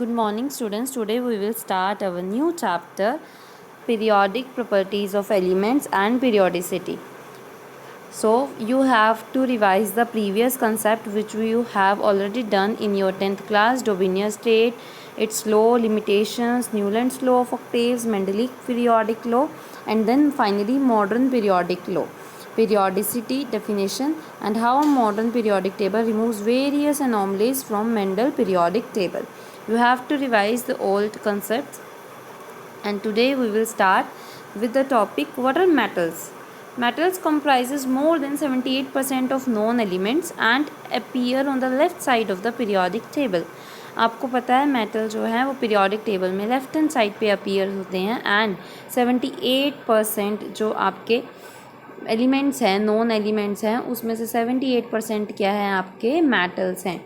Good morning, students. Today we will start our new chapter, periodic properties of elements and periodicity. So you have to revise the previous concept which you have already done in your 10th class, Daubigny state, its law, limitations, Newland's law of octaves, Mendelic periodic law, and then finally modern periodic law, periodicity definition, and how modern periodic table removes various anomalies from Mendel periodic table. You have to revise the old concepts, and today we will start with the topic what are metals. Metals comprises more than 78% of known elements and appear on the left side of the periodic table. आपको पता है metal जो है वो periodic table में left hand side पे appear होते हैं एंड 78% जो आपके एलिमेंट्स हैं, नॉन एलिमेंट्स हैं, उसमें से 78% क्या है आपके मेटल्स हैं.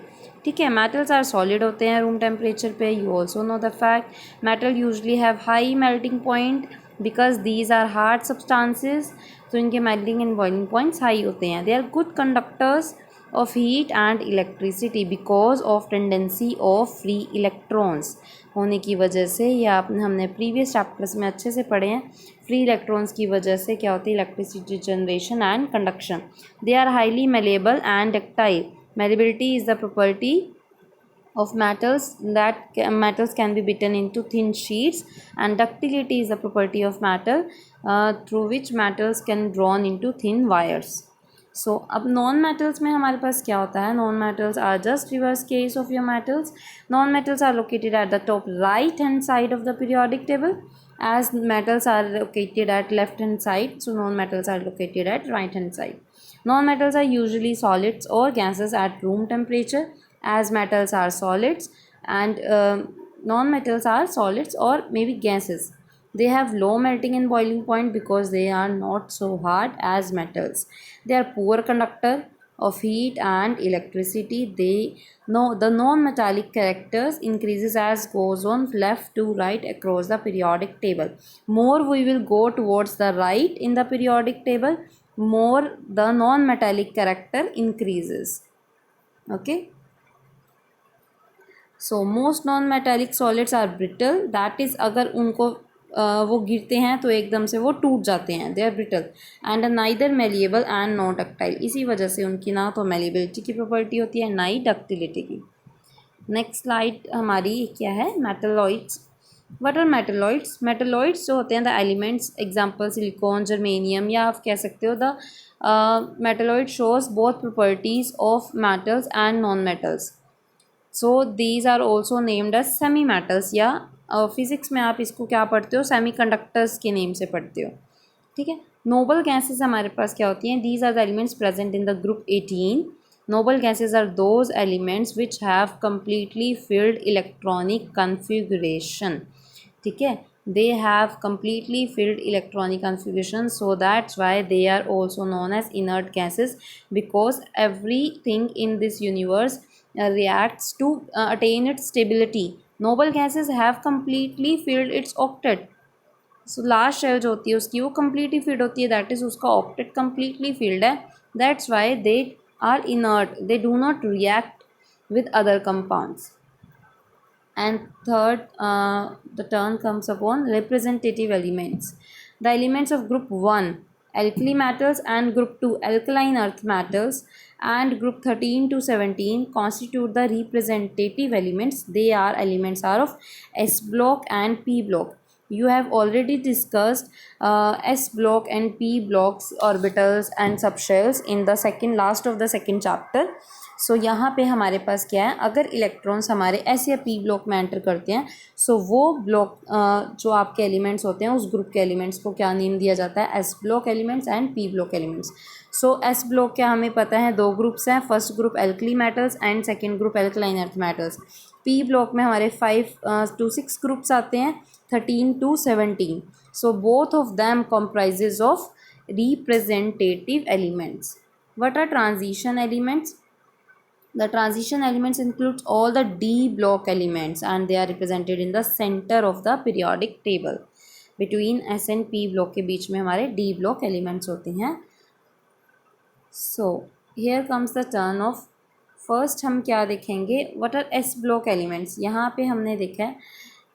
ठीक है. मेटल्स आर सॉलिड होते हैं रूम टेम्परेचर पे. You also know the fact metal usually have high melting point because these are hard substances. तो इनके melting and boiling points high होते हैं. They are good conductors of heat and electricity because of tendency of free electrons होने की वजह से, या हमने प्रीवियस चैप्टर्स में अच्छे से पढ़े हैं, फ्री इलेक्ट्रॉन्स की वजह से क्या होती है electricity generation and conduction. They are highly malleable and ductile. Malleability is the property of metals that metals can be beaten into thin sheets, and ductility is the property of metal through which metals can drawn into thin wires. So अब non metals में हमारे पास क्या होता है. Non metals are just reverse case of your metals. Non metals are located at the top right hand side of the periodic table as metals are located at left hand side, so non metals are located at right hand side. Non metals are usually solids or gases at room temperature, as metals are solids, and non metals are solids or maybe gases. They have low melting and boiling point because they are not so hard as metals. They are poor conductor of heat and electricity. The non-metallic characters increases as goes on left to right across the periodic table. More we will go towards the right in the periodic table, more the non-metallic character increases. Okay. So most non metallic solids are brittle. That is अगर उनको वो गिरते हैं तो एकदम से वो टूट जाते हैं. They are brittle and neither malleable and not ductile. इसी वजह से उनकी ना तो मेलिएबिलिटी की प्रॉपर्टी होती है ना ही डक्टिलिटी की. नेक्स्ट स्लाइड हमारी क्या है, metalloids. What are metalloids. Metalloids जो होते हैं the elements, example silicon, germanium, या आप कह सकते हो the metalloid shows both properties of metals and non metals. So these are also named as semi metals, या फिज़िक्स में आप इसको क्या पढ़ते हो, सेमी कंडक्टर्स के नेम से पढ़ते हो. ठीक है. नोबल गैसेस हमारे पास क्या होती हैं. These are the elements present in the group 18. Noble gases are those elements which have completely filled electronic configuration. ठीक है. they have completely filled electronic configuration, so that's why they are also known as inert gases, because everything in this universe reacts to attain its stability. Noble gases have completely filled its octet. So last shell जो होती है उसकी वो completely filled होती है, that is उसका octet completely filled है. That's why they are inert, they do not react with other compounds. And third, the turn comes upon representative elements. The elements of group 1 alkali metals and group 2 alkaline earth metals and group 13 to 17 constitute the representative elements. They are elements are of S block and P block. You have already discussed S block and P blocks orbitals and subshells in the last of the second chapter. सो यहाँ पे हमारे पास क्या है, अगर electrons हमारे S या P block में एंटर करते हैं, सो वो ब्लॉक जो आपके एलिमेंट्स होते हैं उस ग्रुप के एलिमेंट्स को क्या नेम दिया जाता है, S block elements and P block elements. So S block क्या हमें पता है, दो ग्रुप्स हैं, first group alkali metals and second group alkaline earth metals. P block में हमारे 5 to 6 ग्रुप्स आते हैं, 13 to 17. So both of them comprises of representative elements. What are transition elements. The transition elements includes all the D block elements and they are represented in the center of the periodic table. Between S and P block के बीच में हमारे D block elements होते हैं. So here comes the turn of first हम क्या देखेंगे, what R S block elements. यहाँ पे हमने देखा है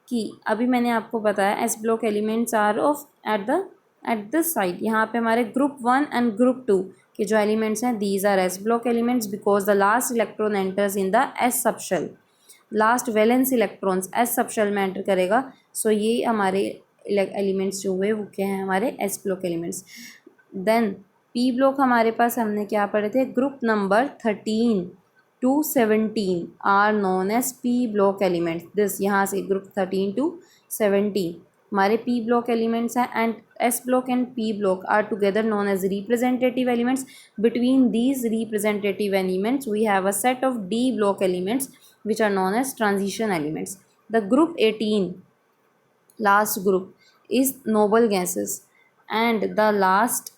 कि अभी मैंने आपको बताया S block elements are of at the side. यहाँ पे हमारे ग्रुप 1 एंड ग्रुप 2 के जो एलिमेंट्स हैं, these R S block elements because the last electron enters in the S subshell. Last valence electrons S subshell में enter करेगा। सो ये हमारे एलिमेंट्स जो हुए वो क्या है, हमारे S block elements. Then P block हमारे पास हमने क्या पढ़े थे, group number 13 to 17 are known as P block elements. This यहाँ से ग्रुप 13 to 17 हमारे पी ब्लॉक एलिमेंट्स हैं and S block and P block are together known as representative elements. Between these representative elements we have a set of D block elements which are known as transition elements. The group 18, last group, is noble gases and the last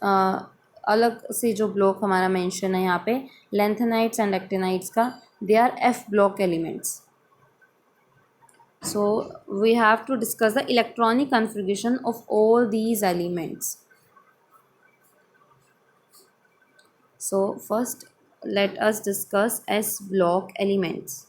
अलग से जो block हमारा mention है यहाँ पे lengthanides and actinides का, they are F block elements. So we have to discuss the electronic configuration of all these elements. So first let us discuss S block elements.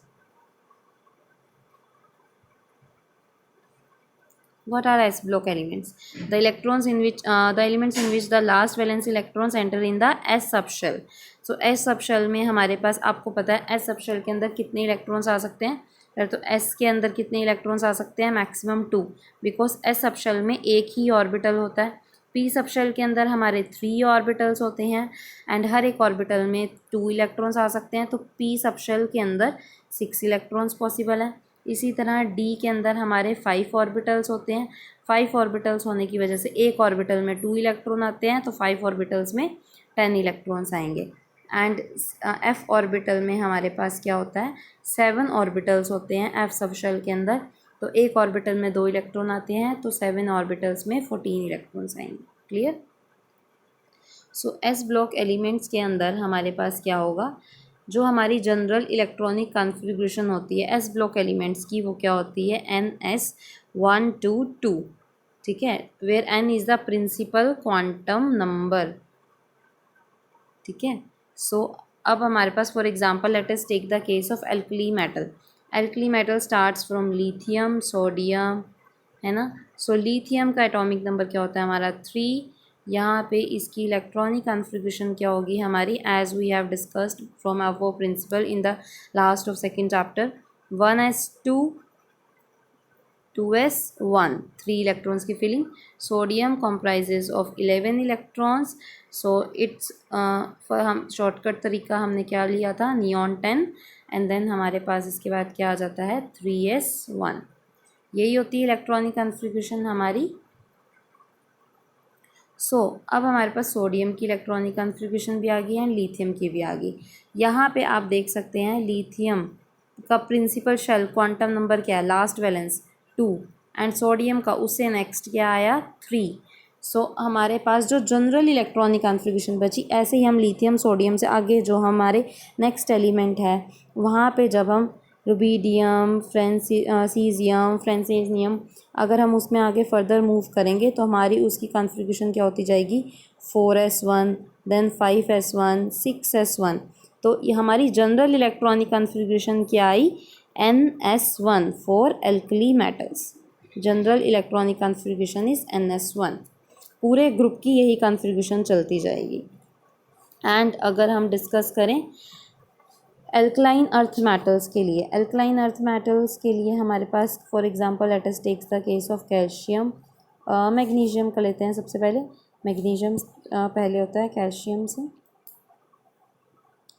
What are S block elements? The electrons in which the elements in which the last valence electrons enter in the S subshell. So S subshell में हमारे पास आपको पता है S subshell के अंदर कितने electrons आ सकते हैं। तो S के अंदर कितने इलेक्ट्रॉन्स आ सकते हैं, मैक्सिमम 2, बिकॉज S subshell में एक ही ऑर्बिटल होता है। P subshell के अंदर हमारे 3 ऑर्बिटल्स होते हैं एंड हर एक ऑर्बिटल में 2 इलेक्ट्रॉन्स आ सकते हैं। तो P subshell के अंदर 6 इलेक्ट्रॉन्स पॉसिबल है। इसी तरह डी के अंदर हमारे 5 ऑर्बिटल्स होते हैं। 5 ऑर्बिटल्स होने की वजह से एक ऑर्बिटल में 2 इलेक्ट्रॉन आते हैं, तो 5 ऑर्बिटल्स में 10 इलेक्ट्रॉन्स आएंगे। एंड एफ ऑर्बिटल में हमारे पास क्या होता है, 7 ऑर्बिटल्स होते हैं एफ सबशेल के अंदर। तो एक ऑर्बिटल में 2 इलेक्ट्रॉन आते हैं, तो 7 ऑर्बिटल्स में 14 इलेक्ट्रॉन्स आएंगे। क्लियर। सो एस ब्लॉक एलिमेंट्स के अंदर हमारे पास क्या होगा, जो हमारी जनरल इलेक्ट्रॉनिक कॉन्फ़िगरेशन होती है एस ब्लॉक एलिमेंट्स की, वो क्या होती है, NS122। ठीक है, where N is the principal quantum number. ठीक है। सो अब हमारे पास for example let us take the case of alkali metal. Alkali metal starts from lithium, sodium, है ना। सो लिथियम का एटॉमिक नंबर क्या होता है हमारा 3। यहाँ पे इसकी इलेक्ट्रॉनिक कॉन्फ़िगरेशन क्या होगी हमारी, as we have discussed from our principal in the last of second chapter, 1s2 2s1, 3 electrons की filling. Sodium comprises of 11 electrons. So it's हम शॉर्टकट तरीका हमने क्या लिया था, नियॉन 10, एंड देन हमारे पास इसके बाद क्या आ जाता है 3s1। यही होती है इलेक्ट्रॉनिक कॉन्फ़िगरेशन हमारी। अब हमारे पास सोडियम की इलेक्ट्रॉनिक कॉन्फ़िगरेशन भी आ गई है एंड लिथियम की भी आ गई। यहाँ पे आप देख सकते हैं लिथियम का प्रिंसिपल शेल क्वांटम नंबर क्या है, लास्ट वैलेंस 2, एंड सोडियम का उससे नेक्स्ट क्या आया 3। हमारे पास जो जनरल इलेक्ट्रॉनिक कॉन्फ़िगरेशन बची, ऐसे ही हम लिथियम सोडियम से आगे जो हमारे नेक्स्ट एलिमेंट है वहाँ पे जब हम रुबीडियम, सीज़ियम, फ्रेंसियम, अगर हम उसमें आगे फर्दर मूव करेंगे तो हमारी उसकी कॉन्फ़िगरेशन क्या होती जाएगी, 4s1, देन 5s1, 6s1। तो ये हमारी जनरल इलेक्ट्रॉनिक कॉन्फ़िगरेशन क्या आई, NS1 for alkali metals. General electronic configuration is NS1। पूरे ग्रुप की यही कॉन्फ़िगरेशन चलती जाएगी। एंड अगर हम डिस्कस करें एल्कलाइन अर्थ मेटल्स के लिए, एल्कलाइन अर्थ मेटल्स के लिए हमारे पास for example let us take the case of calcium, magnesium का लेते हैं सबसे पहले। मैग्नीशियम पहले होता है कैल्शियम से।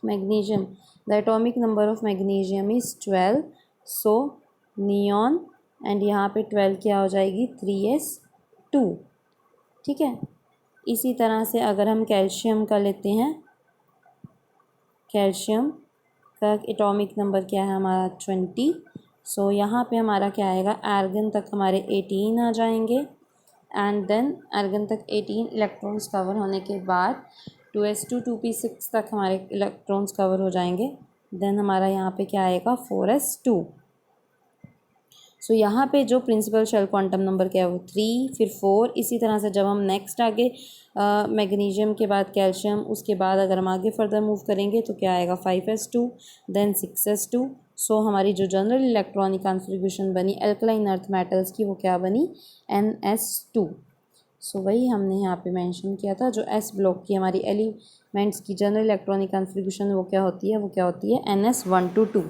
Magnesium, the atomic number of magnesium is 12। So neon, and यहाँ पे 12 क्या हो जाएगी 3s2। ठीक है। इसी तरह से अगर हम कैल्शियम का लेते हैं, कैल्शियम का एटॉमिक नंबर क्या है हमारा 20। यहाँ पे हमारा क्या आएगा, आर्गन तक हमारे 18 आ जाएंगे, एंड देन आर्गन तक 18 इलेक्ट्रॉन्स कवर होने के बाद 2s2 2p6 तक हमारे इलेक्ट्रॉन्स कवर हो जाएंगे। देन हमारा यहाँ पे क्या आएगा 4s2। सो यहाँ पे जो प्रिंसिपल शेल क्वांटम नंबर क्या है वो 3, फिर 4। इसी तरह से जब हम नेक्स्ट आगे मैग्नीशियम के बाद कैल्शियम, उसके बाद अगर हम आगे फर्दर मूव करेंगे तो क्या आएगा 5s2, देन 6s2। सो हमारी जो जनरल इलेक्ट्रॉनिक कॉन्फ़िगरेशन बनी एल्कलाइन अर्थ मेटल्स की वो क्या बनी NS2। सो वही हमने यहाँ पे मेंशन किया था, जो S ब्लॉक की हमारी एलिमेंट्स की जनरल इलेक्ट्रॉनिक कॉन्फ़िगरेशन वो क्या होती है NS1 to 2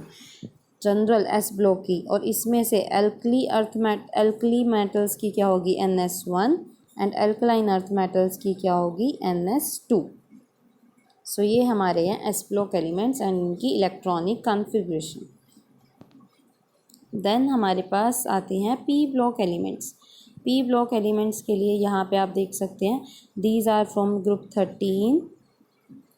general S block की। और इसमें से एल्कली मेटल्स की क्या होगी NS1 and alkaline earth metals की क्या होगी NS2। सो ये हमारे हैं S ब्लॉक एलिमेंट्स एंड इनकी इलेक्ट्रॉनिक कॉन्फ़िगरेशन। देन हमारे पास आते हैं P block elements. P block elements के लिए यहाँ पे आप देख सकते हैं these are from group 13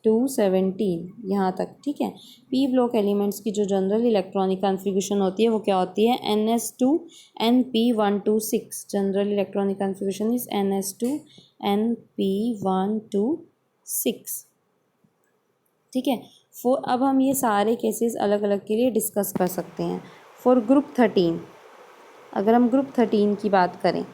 to 17 यहाँ तक, ठीक है। P ब्लॉक एलिमेंट्स की जो जनरल इलेक्ट्रॉनिक कॉन्फ़िगरेशन होती है वो क्या होती है NS2 NP1 to 6। General electronic configuration is NS2 NP1 to 6, ठीक है। अब हम ये सारे केसेस अलग अलग के लिए डिस्कस कर सकते हैं। फॉर ग्रुप 13, अगर हम ग्रुप 13 की बात करें,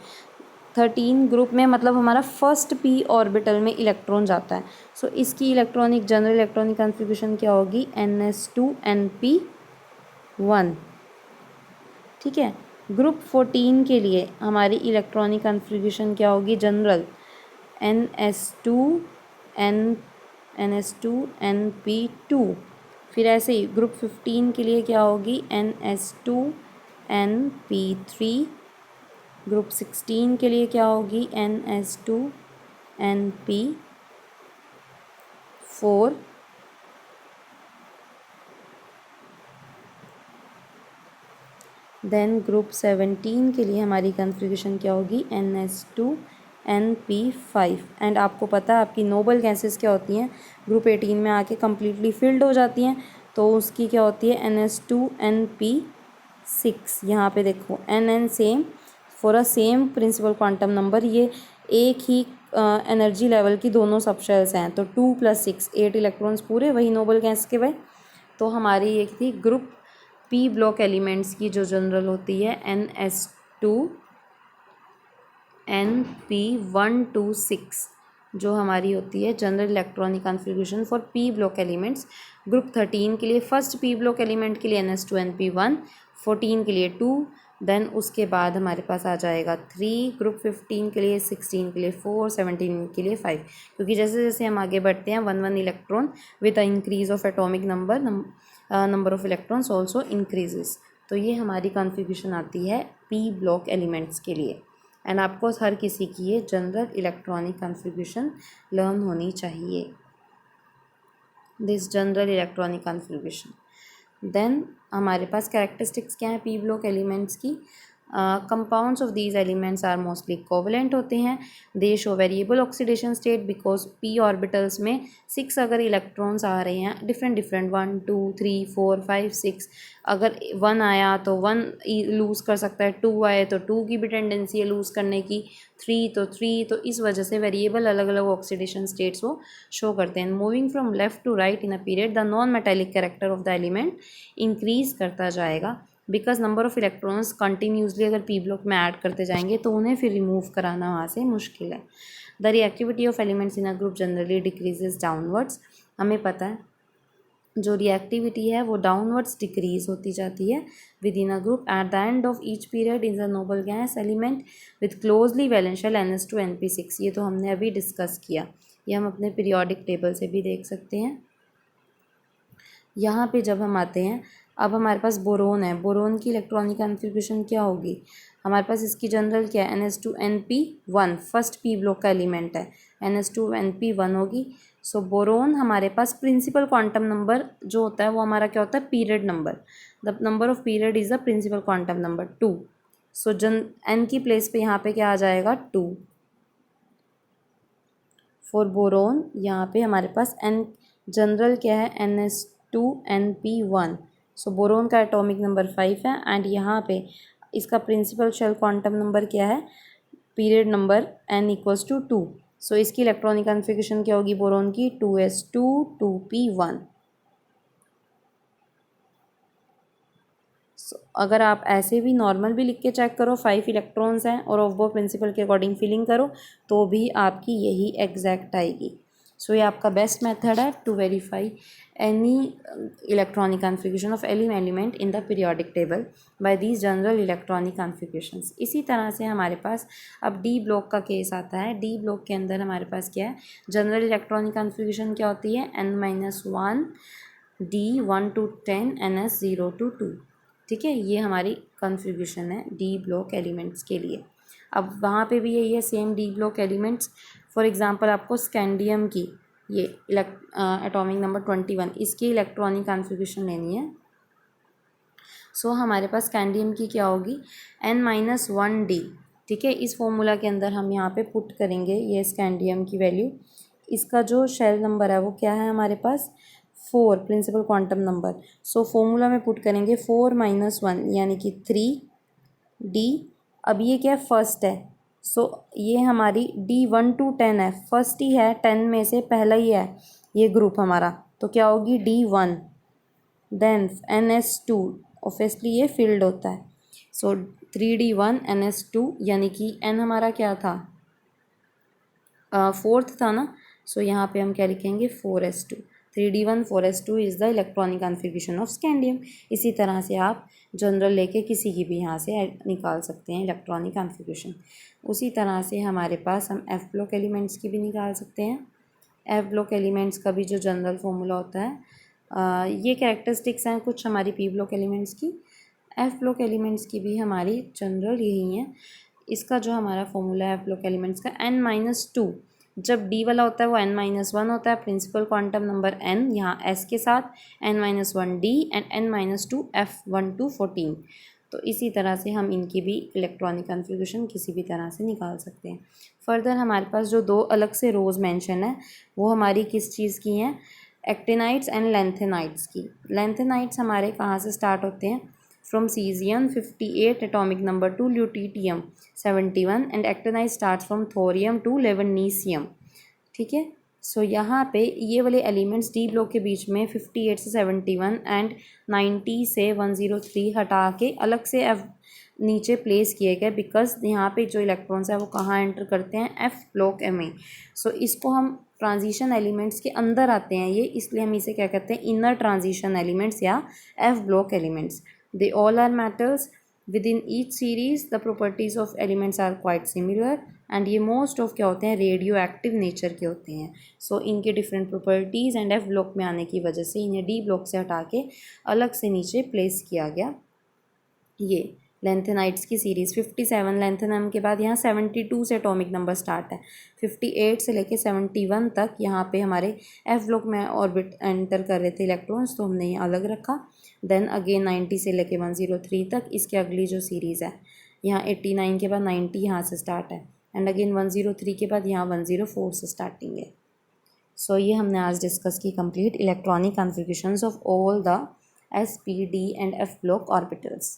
13 ग्रुप में मतलब हमारा फर्स्ट p ऑर्बिटल में इलेक्ट्रॉन जाता है। सो इसकी जनरल इलेक्ट्रॉनिक कॉन्फ़िगरेशन क्या होगी NS2 NP1, ठीक है। ग्रुप 14 के लिए हमारी इलेक्ट्रॉनिक कॉन्फ़िगरेशन क्या होगी जनरल NS2 NP2। फिर ऐसे ही ग्रुप 15 के लिए क्या होगी NS2 NP3। ग्रुप 16 के लिए क्या होगी NS2 NP4। देन ग्रुप 17 के लिए हमारी कॉन्फ़िगरेशन क्या होगी NS2 NP5। एंड आपको पता है आपकी नोबल गैसेस क्या होती हैं ग्रुप 18 में आके कम्प्लीटली फिल्ड हो जाती हैं, तो उसकी क्या होती है NS2 NP6। यहाँ पे देखो NN same for a same principal quantum number, ये एक ही एनर्जी लेवल की दोनों सबशेल्स हैं, तो 2 + 6 8 इलेक्ट्रॉन्स पूरे वही नोबल गैस के वह। तो हमारी एक थी ग्रुप P ब्लॉक एलिमेंट्स की जो जनरल होती है NS2 NP1 to 6, जो हमारी होती है general electronic configuration for P block elements. Group 13 के लिए फर्स्ट P ब्लॉक एलिमेंट के लिए NS2 NP1, 14 के लिए 2, देन उसके बाद हमारे पास आ जाएगा 3, ग्रुप 15 के लिए, 16 के लिए 4, 17 के लिए 5, क्योंकि जैसे जैसे हम आगे बढ़ते हैं 1 electron with a increase of atomic number of electrons also increases. तो ये हमारी कॉन्फ़िगरेशन आती है P ब्लॉक एलिमेंट्स के लिए। एंड आपको हर किसी की ये जनरल इलेक्ट्रॉनिक कॉन्फ़िगरेशन लर्न होनी चाहिए, this general electronic configuration. Then हमारे पास कैरेक्टरिस्टिक्स क्या हैं P ब्लॉक एलिमेंट्स की। Compounds of these elements are mostly covalent होते हैं। They show variable oxidation state because P orbitals में 6 अगर इलेक्ट्रॉन्स आ रहे हैं डिफरेंट 1 2 3 4 5 6, अगर 1 आया तो 1 लूज़ कर सकता है, 2 आए तो 2 की भी टेंडेंसी है लूज़ करने की, 3 तो 3, तो इस वजह से वेरिएबल अलग अलग ऑक्सीडेशन स्टेट्स वो शो करते हैं। Moving from left to right in a period the non metallic character of the element increase करता जाएगा because number of electrons continuously अगर P ब्लॉक में ऐड करते जाएंगे तो उन्हें फिर रिमूव कराना वहाँ से मुश्किल है। The reactivity of elements in a group generally decreases downwards. हमें पता है जो रिएक्टिविटी है वो डाउनवर्ड्स डिक्रीज होती जाती है within a group at the end of each period is a noble gas element with closely valence shell NS2 NP6। ये तो हमने अभी डिस्कस किया, ये हम अपने पीरियोडिक टेबल से भी देख सकते हैं। यहाँ पे जब हम आते हैं, अब हमारे पास बोरोन है, बोरोन की इलेक्ट्रॉनिक कॉन्फ़िगरेशन क्या होगी हमारे पास, इसकी जनरल क्या है NS2 NP1, first P block का एलिमेंट है NS2 NP1 होगी। सो बोरोन हमारे पास प्रिंसिपल क्वांटम नंबर जो होता है वो हमारा क्या होता है period number, the number of period is the principal quantum number 2। सो N की प्लेस पे यहाँ पे क्या आ जाएगा 2 फॉर बोरोन। यहाँ पे हमारे पास N जनरल क्या है NS2 NP1। सो बोरोन का एटॉमिक नंबर 5 है एंड यहाँ पे इसका प्रिंसिपल शेल क्वांटम नंबर क्या है, पीरियड नंबर N = 2। सो इसकी इलेक्ट्रॉनिक कॉन्फ़िगरेशन क्या होगी बोरोन की 2s2 2p1। अगर आप ऐसे भी नॉर्मल भी लिख के चेक करो 5 इलेक्ट्रॉन्स हैं और ऑफ बोर प्रिंसिपल के अकॉर्डिंग फिलिंग करो तो भी आपकी यही एग्जैक्ट आएगी। सो ये आपका बेस्ट मेथड है to verify any electronic configuration of any element in the periodic table by these general electronic configurations. इसी तरह से हमारे पास अब डी ब्लॉक का केस आता है। डी ब्लॉक के अंदर हमारे पास क्या है, जनरल इलेक्ट्रॉनिक कॉन्फ़िगरेशन क्या होती है, n-1 D1 to 10 NS 0 to 2। ठीक है, ये हमारी कॉन्फ़िगरेशन है डी ब्लॉक एलिमेंट्स के लिए। अब वहाँ पे भी यही है same D block elements. For example आपको स्कैंडियम की ये एटॉमिक नंबर 21 इसकी इलेक्ट्रॉनिक कॉन्फ़िगरेशन लेनी है। सो हमारे पास स्कैंडियम की क्या होगी, n-1D। ठीक है, इस फॉर्मूला के अंदर हम यहाँ पे पुट करेंगे ये स्कैंडियम की वैल्यू। इसका जो शेल नंबर है वो क्या है हमारे पास 4, principal quantum number. So formula में पुट करेंगे 4-1 यानी कि 3D। अब ये क्या है, फर्स्ट है। सो ये हमारी D1 to 10 है, फर्स्ट ही है, 10 में से पहला ही है ये ग्रुप हमारा, तो क्या होगी D1 देन NS2, ऑब्वियसली ये फील्ड होता है। सो 3D1 NS2 यानी कि N हमारा क्या था, फोर्थ था ना। सो यहाँ पे हम क्या लिखेंगे 4s2। 3D1 4s2 is the electronic configuration of scandium. इसी तरह से आप जनरल लेके किसी की भी यहाँ से निकाल सकते हैं इलेक्ट्रॉनिक कॉन्फ़िगरेशन। उसी तरह से हमारे पास हम एफ ब्लॉक एलिमेंट्स की भी निकाल सकते हैं। एफ ब्लॉक एलिमेंट्स का भी जो जनरल फॉर्मूला होता है, ये कैरेक्टरिस्टिक्स हैं कुछ हमारी पी ब्लॉक एलिमेंट्स की। एफ ब्लॉक एलिमेंट्स की भी हमारी जनरल यही है। इसका जो हमारा फॉर्मूला है एफ ब्लॉक एलिमेंट्स का n-2, जब डी वाला होता है वो n-1 होता है, प्रिंसिपल क्वांटम नंबर n यहाँ s के साथ, n-1D and n-2 F1 to 14। तो इसी तरह से हम इनकी भी इलेक्ट्रॉनिक कॉन्फ़िगरेशन किसी भी तरह से निकाल सकते हैं। फर्दर हमारे पास जो दो अलग से रोज़ मेंशन है वो हमारी किस चीज़ की हैं, एक्टिनाइट्स एंड लेंथेनाइट्स की। लेंथेनाइट्स हमारे कहाँ से स्टार्ट होते हैं, from caesium 58 atomic number to lutetium 71 and actinide start from thorium to lawrencium. ठीक है, सो यहाँ पे ये वाले एलिमेंट्स डी ब्लॉक के बीच में 58 से 71 एंड 90 से 103 हटा के अलग से एफ नीचे प्लेस किए गए, बिकॉज यहाँ पे जो इलेक्ट्रॉन्स है वो कहाँ एंटर करते हैं, एफ ब्लॉक में। सो इसको हम ट्रांजिशन एलिमेंट्स के अंदर आते हैं ये, इसलिए हम इसे क्या कहते हैं, इनर ट्रांजिशन एलिमेंट्स या F block elements. They all are matters within each series the properties of elements are quite similar and ये most of क्या होते हैं, रेडियो एक्टिव नेचर के होते हैं। सो इनके different properties and F block में आने की वजह से इन्हें डी ब्लॉक से हटा के अलग से नीचे प्लेस किया गया। ये लेंथेनाइट्स की सीरीज़ 57 लेंथेनम के बाद यहाँ 72 से एटॉमिक नंबर स्टार्ट है, 58 से लेके 71 तक यहाँ पे हमारे एफ ब्लॉक में ऑर्बिट एंटर कर रहे थे इलेक्ट्रॉन्स, तो हमने ये अलग रखा। देन अगेन 90 से लेके 103 तक इसके अगली जो सीरीज़ है, यहाँ 89 के बाद 90 यहाँ से स्टार्ट है एंड अगेन 103 के बाद यहाँ 104 से स्टार्टिंग है। सो ये हमने आज डिस्कस की complete electronic configurations of all the S, P, D and F block orbitals.